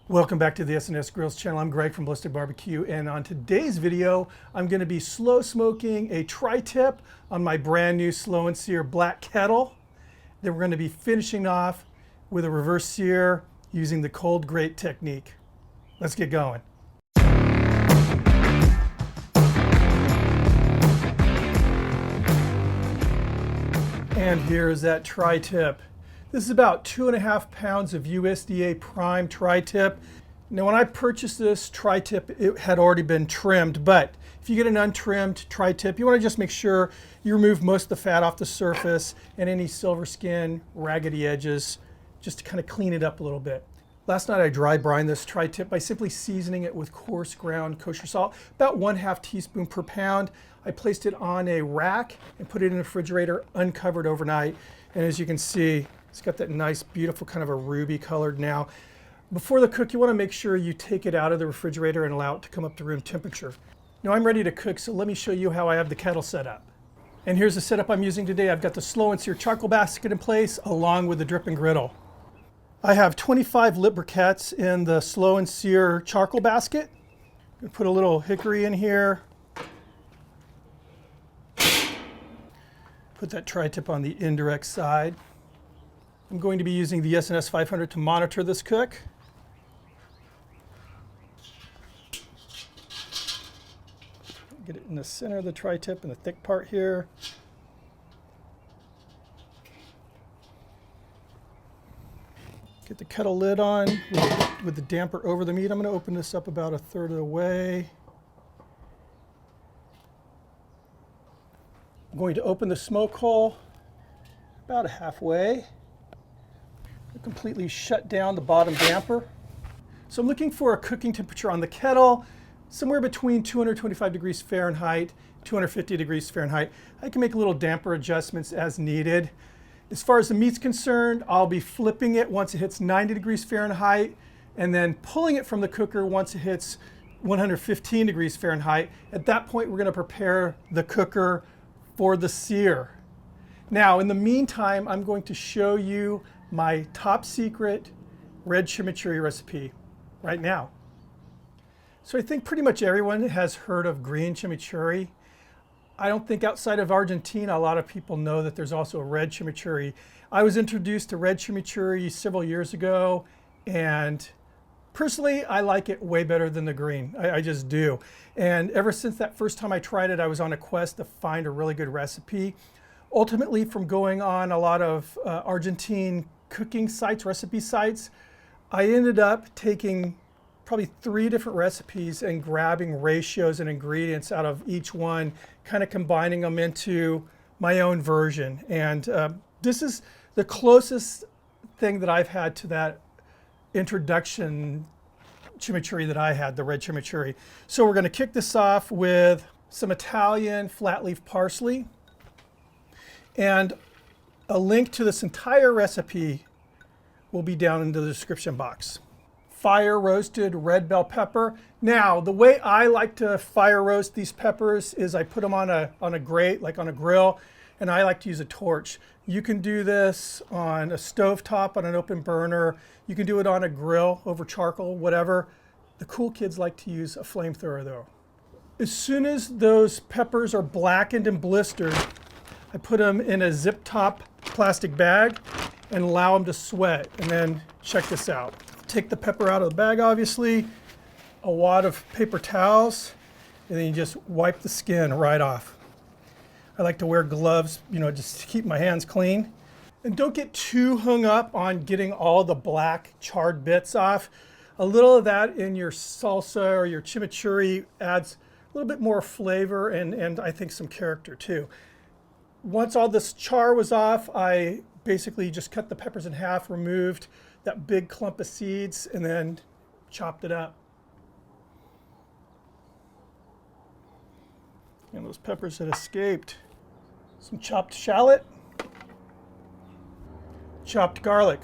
Welcome back to the S&S Grills channel. I'm Greg from Ballistic BBQ, and on today's video, I'm going to be slow smoking a tri-tip on my brand new Slow N Sear Black Kettle. Then we're going to be finishing off with a reverse sear using the cold grate technique. Let's get going. And here's that tri-tip. This is about 2.5 pounds of USDA prime tri-tip. Now when I purchased this tri-tip, it had already been trimmed, but if you get an untrimmed tri-tip, you want to just make sure you remove most of the fat off the surface and any silver skin, raggedy edges, just to kind of clean it up a little bit. Last night I dry brined this tri-tip by simply seasoning it with coarse ground kosher salt, about 1/2 teaspoon per pound. I placed it on a rack and put it in the refrigerator uncovered overnight. And as you can see, it's got that nice, beautiful kind of a ruby colored now. Before the cook, you want to make sure you take it out of the refrigerator and allow it to come up to room temperature. Now I'm ready to cook, so let me show you how I have the kettle set up. And here's the setup I'm using today. I've got the Slow N Sear charcoal basket in place along with the dripping griddle. I have 25 lit briquettes in the Slow N Sear charcoal basket. I'm going to put a little hickory in here. Put that tri-tip on the indirect side. I'm going to be using the S&S 500 to monitor this cook. Get it in the center of the tri-tip in the thick part here. Get the kettle lid on with the damper over the meat. I'm going to open this up about 1/3 of the way. I'm going to open the smoke hole about halfway. Completely shut down the bottom damper. So I'm looking for a cooking temperature on the kettle somewhere between 225 degrees Fahrenheit, 250 degrees Fahrenheit. I can make little damper adjustments as needed. As far as the meat's concerned, I'll be flipping it once it hits 90 degrees Fahrenheit and then pulling it from the cooker once it hits 115 degrees Fahrenheit. At that point, we're going to prepare the cooker for the sear. Now, in the meantime, I'm going to show you my top secret red chimichurri recipe right now. So I think pretty much everyone has heard of green chimichurri. I don't think outside of Argentina, a lot of people know that there's also a red chimichurri. I was introduced to red chimichurri several years ago, and personally, I like it way better than the green. I just do. And ever since that first time I tried it, I was on a quest to find a really good recipe. Ultimately, from going on a lot of Argentine cooking sites, recipe sites, I ended up taking probably 3 different recipes and grabbing ratios and ingredients out of each one, kind of combining them into my own version. And this is the closest thing that I've had to that introduction chimichurri that I had, the red chimichurri. So we're going to kick this off with some Italian flat leaf parsley. And a link to this entire recipe will be down in the description box. Fire roasted red bell pepper. Now, the way I like to fire roast these peppers is I put them on a grate, like on a grill, and I like to use a torch. You can do this on a stovetop, on an open burner. You can do it on a grill over charcoal, whatever. The cool kids like to use a flamethrower though. As soon as those peppers are blackened and blistered, I put them in a zip top plastic bag and allow them to sweat. And then check this out. Take the pepper out of the bag, obviously, a wad of paper towels, and then you just wipe the skin right off. I like to wear gloves, just to keep my hands clean. And don't get too hung up on getting all the black charred bits off. A little of that in your salsa or your chimichurri adds a little bit more flavor and I think some character too. Once all this char was off, I basically just cut the peppers in half, removed that big clump of seeds, and then chopped it up. And those peppers had escaped. Some chopped shallot, chopped garlic,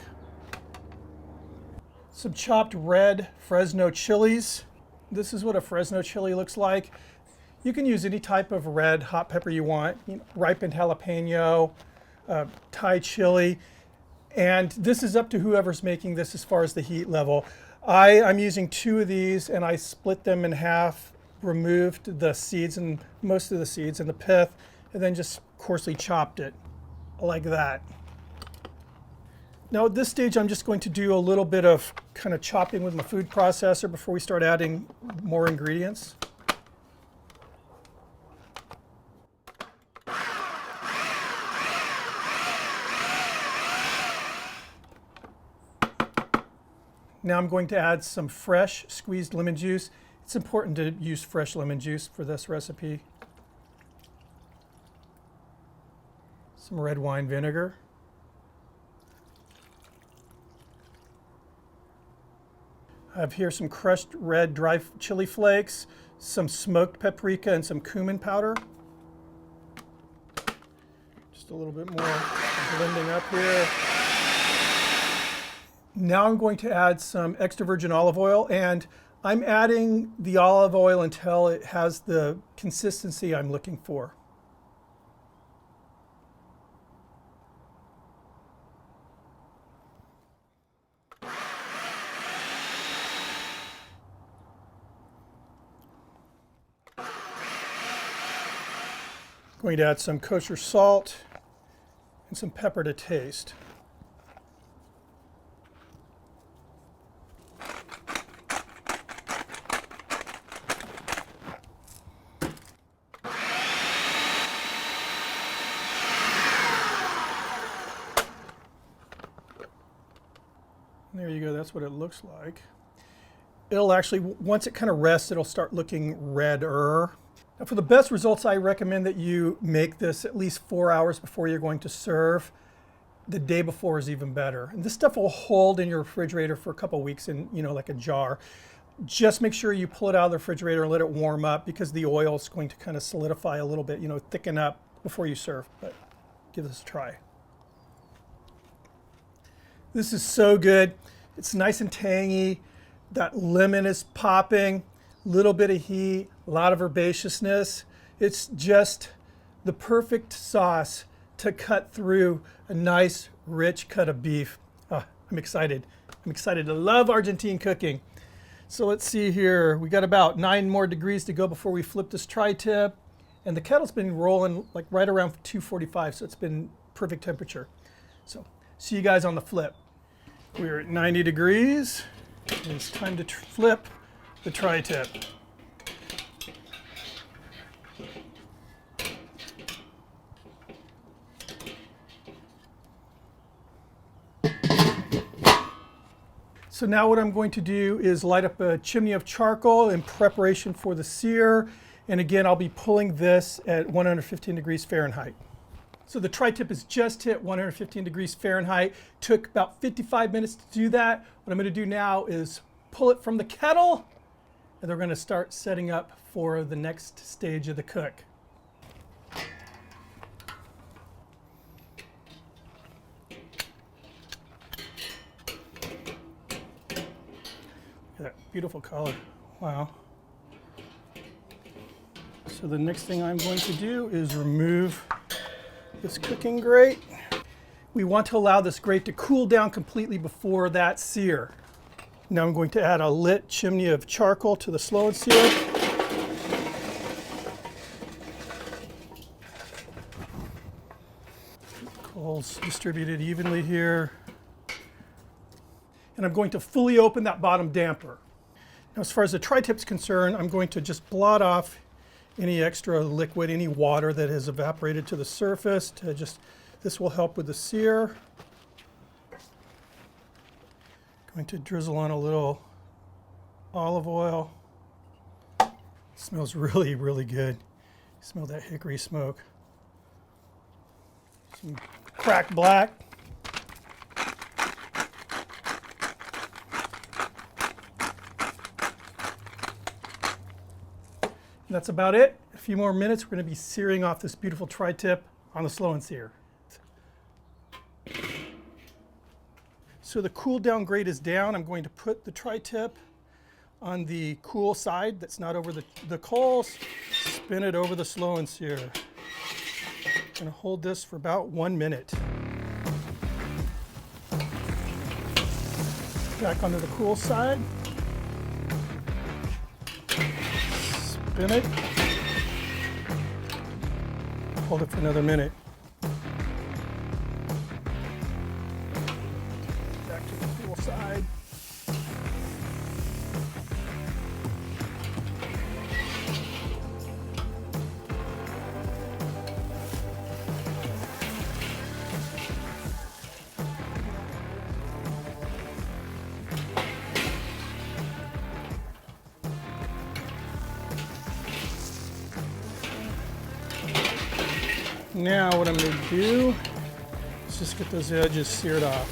some chopped red Fresno chilies. This is what a Fresno chili looks like. You can use any type of red hot pepper you want, ripened jalapeno, Thai chili. And this is up to whoever's making this as far as the heat level. I'm using 2 of these, and I split them in half, removed the seeds and most of the seeds and the pith, and then just coarsely chopped it like that. Now at this stage, I'm just going to do a little bit of kind of chopping with my food processor before we start adding more ingredients. Now I'm going to add some fresh squeezed lemon juice. It's important to use fresh lemon juice for this recipe. Some red wine vinegar. I have here some crushed red dry chili flakes, some smoked paprika, and some cumin powder. Just a little bit more blending up here. Now I'm going to add some extra virgin olive oil, and I'm adding the olive oil until it has the consistency I'm looking for. Going to add some kosher salt and some pepper to taste. There you go, that's what it looks like. It'll actually, once it kind of rests, it'll start looking redder. Now for the best results, I recommend that you make this at least 4 hours before you're going to serve. The day before is even better. And this stuff will hold in your refrigerator for a couple of weeks in, like a jar. Just make sure you pull it out of the refrigerator and let it warm up, because the oil is going to kind of solidify a little bit, thicken up before you serve. But give this a try. This is so good. It's nice and tangy. That lemon is popping, little bit of heat, a lot of herbaceousness. It's just the perfect sauce to cut through a nice, rich cut of beef. I'm excited. I'm excited. I love Argentine cooking. So let's see here. We got about 9 more degrees to go before we flip this tri-tip. And the kettle's been rolling like right around 245, so it's been perfect temperature. So see you guys on the flip. We're at 90 degrees. It's time to flip the tri-tip. So now what I'm going to do is light up a chimney of charcoal in preparation for the sear. And again, I'll be pulling this at 115 degrees Fahrenheit. So the tri-tip is just hit 115 degrees Fahrenheit. Took about 55 minutes to do that. What I'm going to do now is pull it from the kettle, and we're going to start setting up for the next stage of the cook. Look at that beautiful color. Wow. So the next thing I'm going to do is remove this cooking grate. We want to allow this grate to cool down completely before that sear. Now I'm going to add a lit chimney of charcoal to the Slow N Sear. Coals distributed evenly here. And I'm going to fully open that bottom damper. Now as far as the tri-tip's concerned, I'm going to just blot off any extra liquid, any water that has evaporated to the surface. This will help with the sear. Going to drizzle on a little olive oil. It smells really, really good. Smell that hickory smoke. Some cracked black. And that's about it. A few more minutes, we're going to be searing off this beautiful tri-tip on the Slow N Sear. So the cool down grate is down. I'm going to put the tri-tip on the cool side that's not over the coals, spin it over the Slow N Sear. I'm going to hold this for about 1 minute. back onto the cool side. Spin it. Hold it for another minute. Back to the cool side. Now what I'm going to do is just get those edges seared off.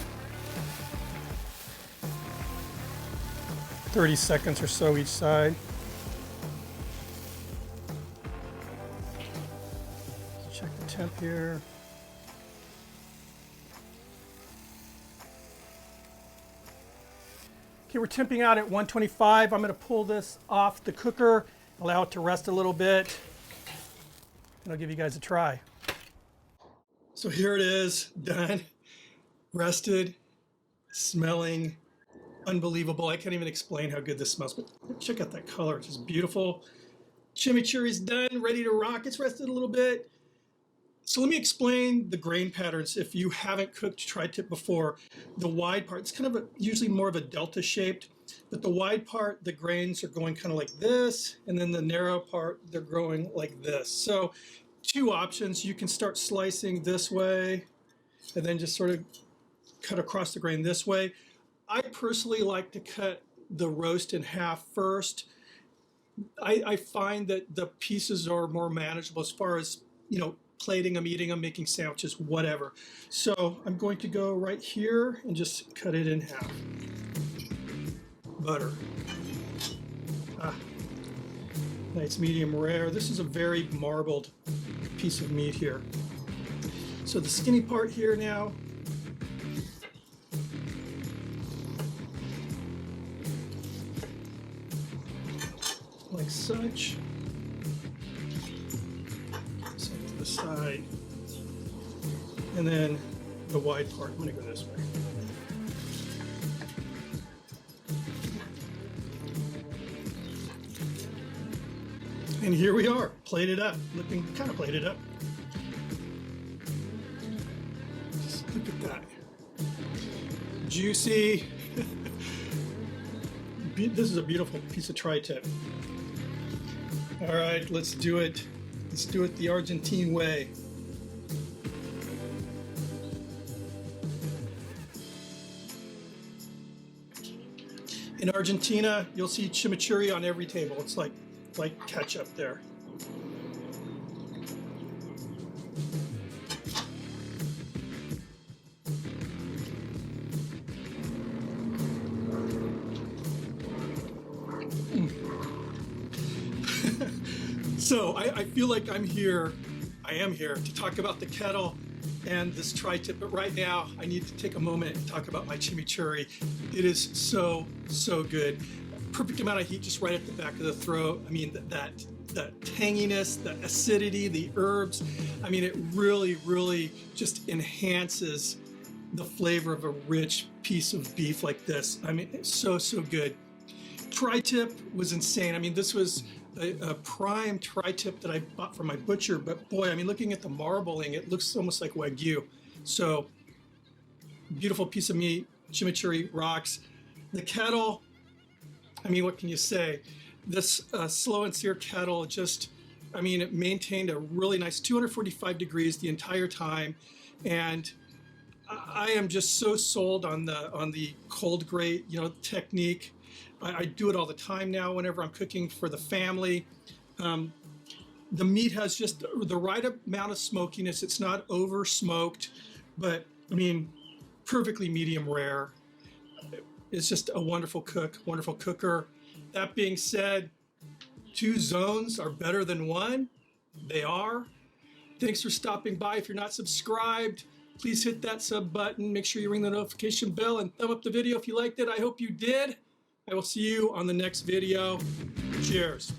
30 seconds or so each side. Check the temp here. Okay, we're temping out at 125. I'm going to pull this off the cooker, allow it to rest a little bit, and I'll give you guys a try. So here it is, done, rested, smelling unbelievable. I can't even explain how good this smells, but check out that color, it's just beautiful. Chimichurri's done, ready to rock. It's rested a little bit. So let me explain the grain patterns if you haven't cooked tri-tip before. The wide part, it's kind of usually more of a delta shaped, but the wide part, the grains are going kind of like this, and then the narrow part, they're growing like this. So two options. You can start slicing this way and then just sort of cut across the grain this way. I personally like to cut the roast in half first. I find that the pieces are more manageable as far as, you know, plating them, eating them, making sandwiches, whatever. So I'm going to go right here and just cut it in half. Butter. Nice medium rare. This is a very marbled piece of meat here. So the skinny part here now. Like such. Set to the side. And then the wide part, I'm going to go this way. And here we are, plated up, looking kind of plated up. Just look at that. Juicy. This is a beautiful piece of tri-tip. All right, let's do it. Let's do it the Argentine way. In Argentina, you'll see chimichurri on every table. It's like ketchup there. So I feel like I am here to talk about the kettle and this tri-tip, but right now I need to take a moment and talk about my chimichurri. It is so good. Perfect amount of heat just right at the back of the throat. I mean, that tanginess, the acidity, the herbs. I mean, it really just enhances the flavor of a rich piece of beef like this. I mean, it's so good. Tri-tip was insane. I mean, this was a prime tri-tip that I bought from my butcher, but boy, I mean, looking at the marbling, it looks almost like Wagyu. So beautiful piece of meat, chimichurri rocks. The kettle, I mean, what can you say? This Slow N Sear Kettle just, I mean, it maintained a really nice 245 degrees the entire time. And I am just so sold on the cold grate, you know, technique. I do it all the time now whenever I'm cooking for the family. The meat has just the right amount of smokiness. It's not over smoked, but I mean, perfectly medium rare. It's just a wonderful cook, wonderful cooker. That being said, 2 zones are better than 1. They are. Thanks for stopping by. If you're not subscribed, please hit that sub button. Make sure you ring the notification bell and thumb up the video if you liked it. I hope you did. I will see you on the next video. Cheers.